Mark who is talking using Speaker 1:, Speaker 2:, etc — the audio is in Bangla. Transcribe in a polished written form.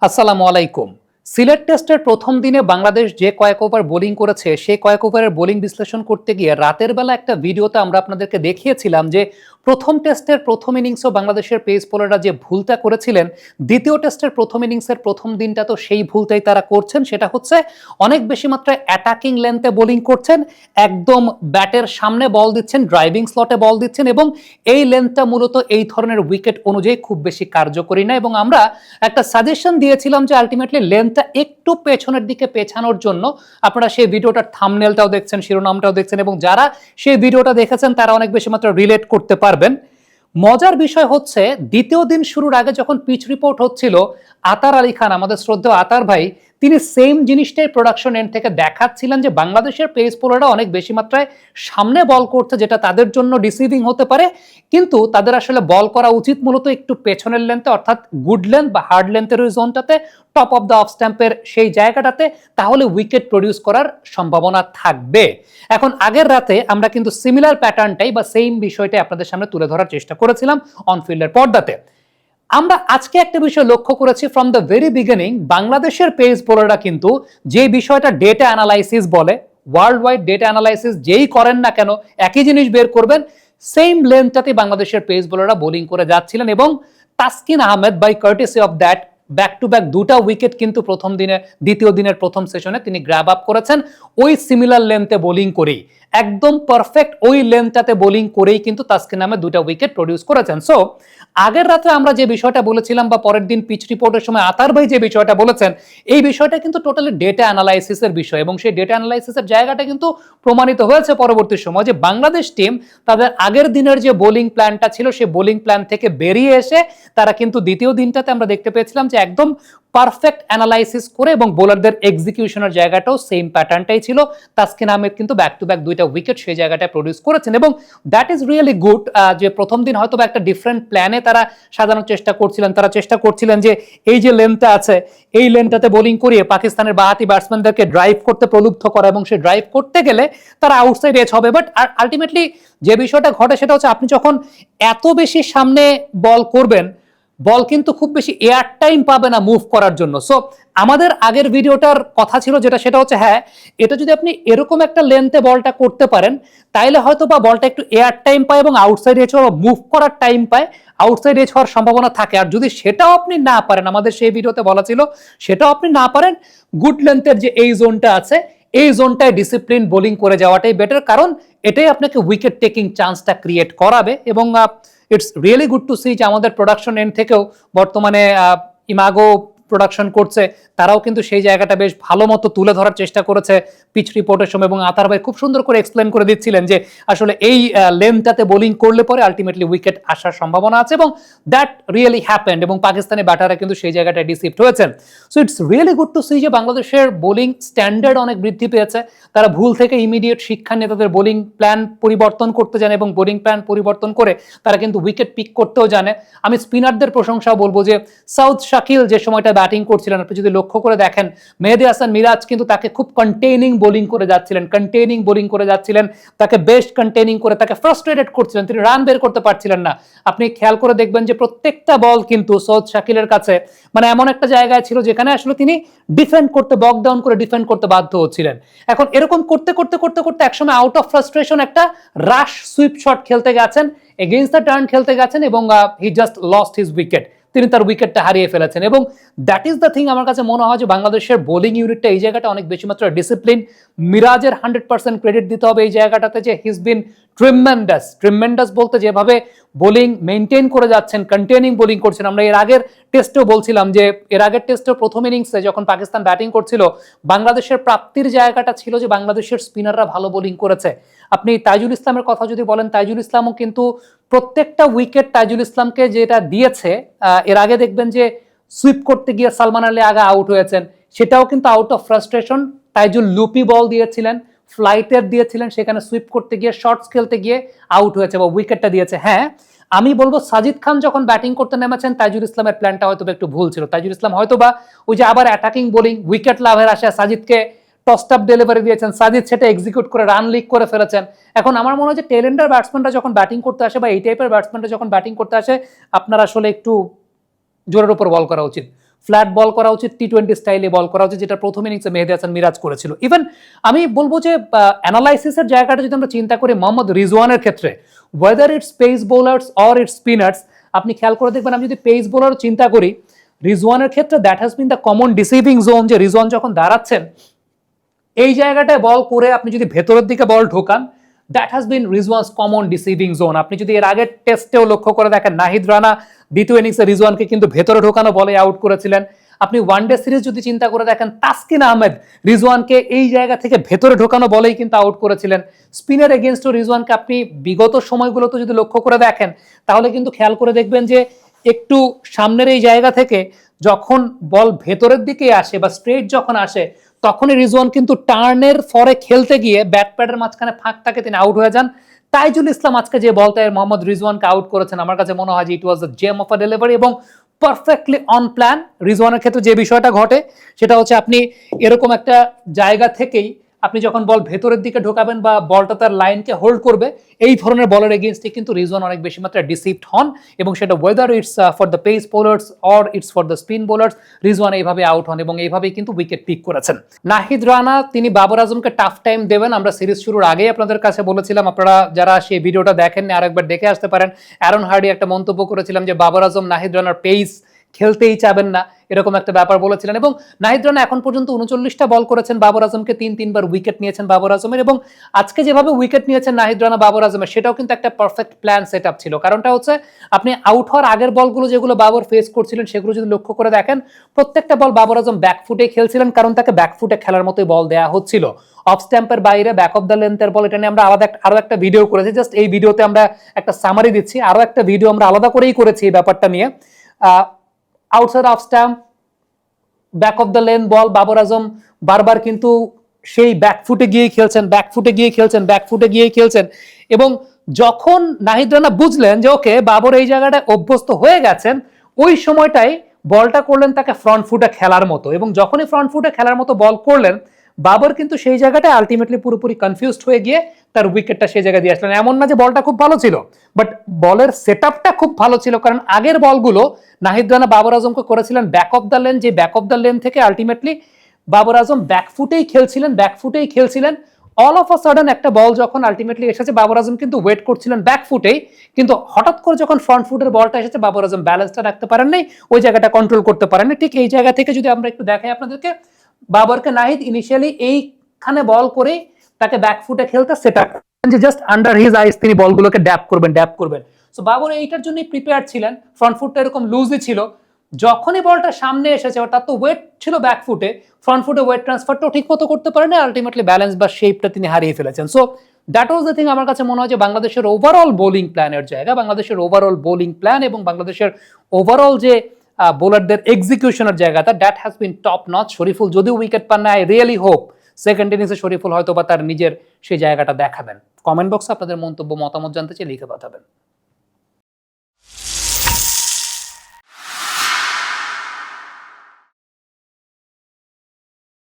Speaker 1: আসসালামু আলাইকুম। সিলেট টেস্টের প্রথম দিনে বাংলাদেশ যে কয়েক ওভার বোলিং করেছে সেই কয়েক ওভারের বোলিং বিশ্লেষণ করতে গিয়ে রাতের বেলা একটা ভিডিওতে আমরা আপনাদেরকে দেখিয়েছিলাম যে প্রথম টেস্টের প্রথম ইনিংসও বাংলাদেশের পেস বোলাররা যে ভুলটা করেছিলেন, দ্বিতীয় টেস্টের প্রথম ইনিংসের প্রথম দিনটা তো সেই ভুলটাই তারা করছেন। সেটা হচ্ছে অনেক বেশি মাত্রায় অ্যাটাকিং লেন্থে বোলিং করছেন, একদম ব্যাটের সামনে বল দিচ্ছেন, ড্রাইভিং স্লটে বল দিচ্ছেন এবং এই লেন্থটা মূলত এই ধরনের উইকেট অনুযায়ী খুব বেশি কার্যকরী না। এবং আমরা একটা সাজেশন দিয়েছিলাম যে আলটিমেটলি লেন্থটা একটু পেছনের দিকে পেছানোর জন্য। আপনারা সেই ভিডিওটার থাম্বনেলটাও দেখছেন, শিরোনামটাও দেখছেন এবং যারা সেই ভিডিওটা দেখেছেন তারা অনেক বেশি মাত্রা রিলেট করতে পারবেন। মজার বিষয় হচ্ছে দ্বিতীয় দিন শুরুর আগে যখন পিচ রিপোর্ট হচ্ছিল, আতার আলী খান, আমাদের শ্রদ্ধেয় আতার ভাই, তিনি সেম জিনিসটাই প্রোডাকশন এন্ড থেকে দেখাচ্ছিলেন যে বাংলাদেশের পেস বোলাররা অনেক বেশি মাত্রায় সামনে বল করছে, যেটা তাদের জন্য ডিসিভিং হতে পারে, কিন্তু তাদের আসলে বল করা উচিত মূলত একটু পেছনের লেন্থে, অর্থাৎ গুড লেন্থ বা হার্ড লেন্থের ওই জোনটাতে, টপ অফ দ্য অফ স্ট্যাম্পের সেই জায়গাটাতে, তাহলে উইকেট প্রডিউস করার সম্ভাবনা থাকবে। এখন আগের রাতে আমরা কিন্তু সিমিলার প্যাটার্নটাই বা সেম বিষয়টাই আপনাদের সামনে তুলে ধরার চেষ্টা করেছিলাম অনফিল্ডের পর্দাতে। আমরা আজকে একটা বিষয় লক্ষ্য করেছি ফ্রম দ্য ভেরি বিগিনিং, বাংলাদেশের পেস বোলাররা কিন্তু যে বিষয়টা ডেটা অ্যানালাইসিস বলে, ওয়ার্ল্ড ওয়াইড ডেটা অ্যানালাইসিস যেই করেন না কেন একই জিনিস বের করবেন, সেম লেন্থটাতে বাংলাদেশের পেস বোলাররা বোলিং করে যাচ্ছিলেন এবং Taskin Ahmed by courtesy of that back to back দুটা উইকেট কিন্তু প্রথম দিনে, দ্বিতীয় দিনের প্রথম সেশনে তিনি গ্র্যাব আপ করেছেন ওই সিমিলার লেন্থে বোলিং করেই, একদম পারফেক্ট ওই লেন্থটাতে বোলিং করেই কিন্তু তাসকিন আহমেদ দুটা উইকেট প্রডিউস করেছেন। সো আগের রাতে আমরা যে বিষয়টা বলেছিলাম বা পরের দিন পিচ রিপোর্টের সময় আতার ভাই যে বিষয়টা বলেছেন, এই বিষয়টা কিন্তু টোটালি ডেটা অ্যানালাইসিসের বিষয় এবং সেই ডেটা অ্যানালাইসিসের জায়গাটা কিন্তু প্রমাণিত হয়েছে পরবর্তী সময় যে বাংলাদেশ টিম তাদের আগের দিনের যে বোলিং প্ল্যানটা ছিল সেই বোলিং প্ল্যান থেকে বেরিয়ে এসে তারা কিন্তু দ্বিতীয় দিনটাতে আমরা দেখতে পেয়েছিলাম যে একদম পারফেক্ট অ্যানালাইসিস করে এবং বোলারদের এক্সিকিউশনের জায়গাটাও সেম প্যাটার্নটাই ছিল। তাসকিন আহমেদ কিন্তু ব্যাক টু ব্যাক দুইটা উইকেট সেই জায়গাটায় প্রডিউস করেছেন এবং দ্যাট ইজ রিয়েলি গুড। যে প্রথম দিন হয়তো একটা ডিফারেন্ট প্ল্যানে তারা সাজানোর চেষ্টা করছিলেন, তারা চেষ্টা করছিলেন যে এই যে লেন্থটা আছে এই লেন্থটাতে বোলিং করিয়ে পাকিস্তানের বাহাতি ব্যাটসম্যানদেরকে ড্রাইভ করতে প্রলুব্ধ করা এবং সে ড্রাইভ করতে গেলে তারা আউটসাইড এজ হবে। বাট আলটিমেটলি যে বিষয়টা ঘটে সেটা হচ্ছে আপনি যখন এত বেশি সামনে বল করবেন, বল কিন্তু খুব বেশি এয়ার টাইম পাবে না মুভ করার জন্য। সো আমাদের আগের ভিডিওটার কথা ছিল যেটা, সেটা হচ্ছে হ্যাঁ, এটা যদি আপনি এরকম একটা লেন্থে বলটা করতে পারেন তাইলে হয়তো বা বলটা একটু এয়ার টাইম পায় এবং আউটসাইড এজ হওয়ার মুভ করার টাইম পায়, আউটসাইড এজ হওয়ার সম্ভাবনা থাকে। আর যদি সেটাও আপনি না পারেন, আমাদের সেই ভিডিওতে বলা ছিল, সেটাও আপনি না পারেন, গুড লেন্থের যে এই জোনটা আছে এই জোনটায় ডিসিপ্লিন বোলিং করে যাওয়াটাই বেটার, কারণ এটাই আপনাকে উইকেট টেকিং চান্সটা ক্রিয়েট করাবে। এবং it's really good to see যে আমাদের প্রোডাকশন এন্ড থেকেও বর্তমানে ইমাগো প্রোডাকশন করছে, তারাও কিন্তু সেই জায়গাটা বেশ ভালো মতো তুলে ধরার চেষ্টা করেছে পিচ রিপোর্টের সময় এবং আতার ভাই খুব সুন্দর করে এক্সপ্লেন করে দিচ্ছিলেন যে আসলে এই লেন্থটাতে বোলিং করলে পরে আলটিমেটলি উইকেট আসার সম্ভাবনা আছে এবং দ্যাট রিয়েলি হ্যাপেন্ড এবং পাকিস্তানি ব্যাটাররা কিন্তু সেই জায়গাটায় ডিসিপ্ট হয়েছেন। So it's really good to see যে বাংলাদেশের বোলিং স্ট্যান্ডার্ড অনেক বৃদ্ধি পেয়েছে, তারা ভুল থেকে ইমিডিয়েট শিক্ষা নিয়ে তাদের বোলিং প্ল্যান পরিবর্তন করতে জানে এবং বোলিং প্ল্যান পরিবর্তন করে তারা কিন্তু উইকেট পিক করতেও জানে। আমি স্পিনারদের প্রশংসাও বলবো যে সাউথ শাকিল যে সময়টা ব্যাটিং করছিলেন, আপনি যদি লক্ষ্য করে দেখেন মেহেদী হাসান মিরাজ কিন্তু তাকে খুব কন্টেইনিং বোলিং করে যাচ্ছিলেন, তাকে বেস্ট কন্টেইনিং করে তাকে ফ্রাস্ট্রেটেড করছিলেন, তিনি রান বের করতে পারছিলেন না। আপনি খেয়াল করে দেখবেন যে প্রত্যেকটা বল কিন্তু সাউথ শাকিলের কাছে মানে এমন একটা জায়গায় ছিল যেখানে আসলে তিনি ডিফেন্ড করতে, বক ডাউন করে ডিফেন্ড করতে বাধ্য হচ্ছিলেন। এখন এরকম করতে করতে করতে করতে একসময় আউট অফ ফ্রাস্ট্রেশন একটা রাশ সুইপ শট খেলতে গেছেন, এগেইনস্ট দ্য টার্ন খেলতে গেছেন এবং he just lost his wicket, তিনি তার উইকেটটা হারিয়ে ফেলেছেন। এবং দ্যাট ইজ দ্য থিং, আমার কাছে মনে হয় যে বাংলাদেশের বোলিং ইউনিটটা এই জায়গাটা অনেক বেশি মাত্রা ডিসিপ্লিন। মিরাজের 100% ক্রেডিট দিতে হবে এই জায়গাটাতে যে হিজ বিন ট্রিমেন্ডাস বলতে যেভাবে বোলিং মেনটেন করে যাচ্ছেন, কন্টেইনিং বোলিং করছেন। আমরা এর আগের টেস্টেও বলছিলাম যে এর আগের টেস্টের প্রথম ইনিংসে যখন পাকিস্তান ব্যাটিং করছিল, বাংলাদেশের প্রাপ্তির জায়গাটা ছিল যে বাংলাদেশের স্পিনাররা ভালো বোলিং করেছে। আপনি তাইজুল ইসলামের কথা যদি বলেন, তাইজুল ইসলামও কিন্তু প্রত্যেকটা উইকেট তাইজুল ইসলামকে যেটা দিয়েছে, এর আগে দেখবেন যে সুইপ করতে গিয়ে সালমান আলী আগা আউট হয়েছেন, সেটাও কিন্তু out of frustration. Taijul loopy ball দিয়েছিলেন, ফ্লাইটের দিয়েছিলেন, সেখানে সুইপ করতে গিয়ে শর্টস খেলতে গিয়ে আউট হয়েছে বা উইকেটটা দিয়েছে। হ্যাঁ, আমি বলবো সাজিদ খান যখন ব্যাটিং করতে নেমেছেন তাইজুল ইসলামের প্ল্যানটা হয়তো একটু ভুল ছিল। তাইজুল ইসলাম হয়তো বা ওই যে আবার অ্যাটাকিং বোলিং, উইকেট লাভের আশায় সাজিদকে টস আপ ডেলিভারি দিয়েছেন, সাজিদ সেটা এক্সিকিউট করে রান লিক করে ফেলেছেন। এখন আমার মনে হয় যে টেলেন্ডার ব্যাটসম্যানরা যখন ব্যাটিং করতে আসে বা এই টাইপের ব্যাটসম্যানরা যখন ব্যাটিং করতে আসে, আপনার আসলে একটু জোরের উপর বল করা উচিত। ফ্ল্যাট বল করা উচিত, টি-20 স্টাইলে বল করা উচিত, যেটা প্রথম ইনিংসে মেহেদী হাসান মিরাজ করেছিল। ইভেন আমি বলবো যে অ্যানালাইসিসের জায়গাটা যদি আমরা চিন্তা করি মোহাম্মদ রিজওয়ানের ক্ষেত্রে, whether it's pace bowlers or it's spinners, আপনি খেয়াল করে দেখবেন, আমি যদি পেস বোলার চিন্তা করি রিজওয়ানের ক্ষেত্রে that has been the common deceiving zone, যে রিজওয়ান যখন দাঁড়াচ্ছেন এই জায়গাটায় বল করে আপনি যদি ভেতরের দিকে বল ঢোকান, that has been Rizwan's common deceiving zone. আপনি যদি এর আগের টেস্টেও লক্ষ্য করে দেখেন, নাহিদ রানা দ্বিতীয় ইনিংসে রিজওয়ানকে কিন্তু ভেতরে ঢোকানো বলে আউট করেছিলেন। আপনি ওয়ানডে সিরিজ যদি চিন্তা করে দেখেন, তাসকিন আহমেদ রিজওয়ানকে এই জায়গা থেকে ভেতরে ঢোকানো বলেই কিন্তু আউট করেছিলেন। স্পিনার এগেনস্টও রিজওয়ানকে আপনি বিগত সময়গুলোতে যদি লক্ষ্য করে দেখেন, তাহলে কিন্তু খেয়াল করে দেখবেন যে একটু সামনের এই জায়গা থেকে যখন বল ভেতরের দিকে আসে বা স্ট্রেট যখন আসে, তখনই রিজওয়ান কিন্তু টার্নের ফরে খেলতে গিয়ে ব্যাট প্যাডের মাঝখানে ফাঁক থাকে, তিনি আউট হয়ে যান। তাইজুল ইসলাম আজকে যে বলটায় মোহাম্মদ রিজওয়ানকে আউট করেছেন, আমার কাছে মনে হয় যে it was the gem of a delivery এবং পারফেক্টলি অন প্ল্যান। রিজওয়ানের ক্ষেত্রে যে বিষয়টা ঘটে সেটা হচ্ছে, আপনি এরকম একটা জায়গা থেকেই আপনি যখন বল ভেতরের দিকে ঢোকাবেন বা বলটা তার লাইনকে হোল্ড করবে, এই ধরনের বলের এগেইনস্টে কিন্তু রিজওয়ান অনেক বেশি মাত্রায় ডিসিভড হন, এবং সেটা whether it's for the pace bowlers or it's for the spin bowlers, Rizwan এইভাবে আউট হন এবং এইভাবেই কিন্তু উইকেট পিক করেছেন। নাহিদ রানা তিনি বাবর আজমকে টাফ টাইম দেবেন, আমরা সিরিজ শুরুর আগেই আপনাদের কাছে বলেছিলাম, আপনারা যারা সেই ভিডিওটা দেখেননি আরেকবার দেখে আসতে পারেন। অ্যারন হার্ডি একটা মন্তব্য করেছিলাম যে বাবর আজম নাহিদ রানার পেস খেলতেই চাবেন না, এরকম একটা ব্যাপার বলেছিলেন। এবং নাহিদ রানা এখন পর্যন্ত 39টা বল করেছেন বাবর আজমকে, তিনবার উইকেট নিয়েছেন বাবর আজমের, এবং আজকে যেভাবে উইকেট নিয়েছেন নাহিদ রানা বাবর আজমের, সেটাও কিন্তু একটা পারফেক্ট প্ল্যান সেট আপ ছিল। কারণটা হচ্ছে, আপনি আউট হওয়ার আগের বলগুলো যেগুলো বাবর ফেস করছিলেন, সেগুলো যদি লক্ষ্য করে দেখেন, প্রত্যেকটা বল বাবর আজম ব্যাকফুটে খেলছিলেন, কারণ তাকে ব্যাকফুটে খেলার মতোই বল দেওয়া হচ্ছিল। অফ স্ট্যাম্পের বাইরে ব্যাক অফ দ্য লেন্থের বল, এটা নিয়ে আমরা আরো একটা ভিডিও করেছি, জাস্ট এই ভিডিওতে আমরা একটা সামারি দিচ্ছি, আরো একটা ভিডিও আমরা আলাদা করেই করেছি এই ব্যাপারটা নিয়ে। Outside of stump, back of the length ball, Babar Azam বারবার কিন্তু সেই ব্যাকফুটে গিয়ে খেলছেন। এবং যখন নাহিদ রানা বুঝলেন যে ওকে বাবর এই জায়গাটায় অভ্যস্ত হয়ে গেছেন, ওই সময়টাই বলটা করলেন তাকে ফ্রন্ট ফুটে খেলার মতো, এবং যখনই ফ্রন্ট ফুটে খেলার মতো বল করলেন, বাবর কিন্তু সেই জায়গাটায় আলটিমেটলি পুরোপুরি কনফিউজড হয়ে গিয়ে তার উইকেটটা সেই জায়গায় দিয়ে আসলেন। এমন না যে বলটা খুব ভালো ছিল, বাট বলের সেটআপটা খুব ভালো ছিল, কারণ আগের বলগুলো নাহিদ রানা বাবর আজমকে করেছিলেন ব্যাক অফ দ্য লেন, যে ব্যাক অফ দ্য লেন থেকে আলটিমেটলি বাবর আজম ব্যাকফুটেই খেলছিলেন। অল অফ আ সাডেন একটা বল যখন আলটিমেটলি এসেছে, বাবর আজম কিন্তু ওয়েট করছিলেন ব্যাকফুটেই, কিন্তু হঠাৎ করে যখন ফ্রন্ট ফুটের বলটা এসেছে, বাবর আজম ব্যালেন্সটা রাখতে পারেন নাই, ওই জায়গাটা কন্ট্রোল করতে পারেন না। ঠিক এই জায়গা থেকে যদি আমরা একটু দেখাই আপনাদেরকে, বাবরকে নাহিদ ইনিশিয়ালি এইখানে বল করে তাকে ব্যাকফুটে খেলতে সেট আপ, যে জাস্ট আন্ডার হিজ আইস তিনি বলগুলোকে ড্যাপ করবেন। সো বাবর এইটার জন্য প্রিপেয়ার ছিলেন, ফ্রন্ট ফুটটা এরকম লুজই ছিল। যখনই বলটা সামনে এসেছে, তার তো ওয়েট ছিল ব্যাকফুটে, ফ্রন্ট ফুটে ওয়েট ট্রান্সফারটাও ঠিক মতো করতে পারেন, আলটিমেটলি ব্যালেন্স বা শেপটা তিনি হারিয়ে ফেলেছেন। So that was the thing. আমার কাছে মনে হয় যে বাংলাদেশের ওভারঅল বোলিং প্ল্যানের জায়গা, বাংলাদেশের ওভারঅল বোলিং প্ল্যান এবং বাংলাদেশের ওভারঅল যে বোলারদের এক্সিকিউশনের জায়গাটা, that has been top notch. Shariful যদিও উইকেট পান না, আই রিয়েলি হোপ সেকেন্ড ইনিংসে শরীফুল হয়তো বা তার নিজের সেই জায়গাটা দেখাবেন। কমেন্ট বক্সে আপনাদের মন্তব্য মতামত জানতে চাই, লিখে পাঠাবেন।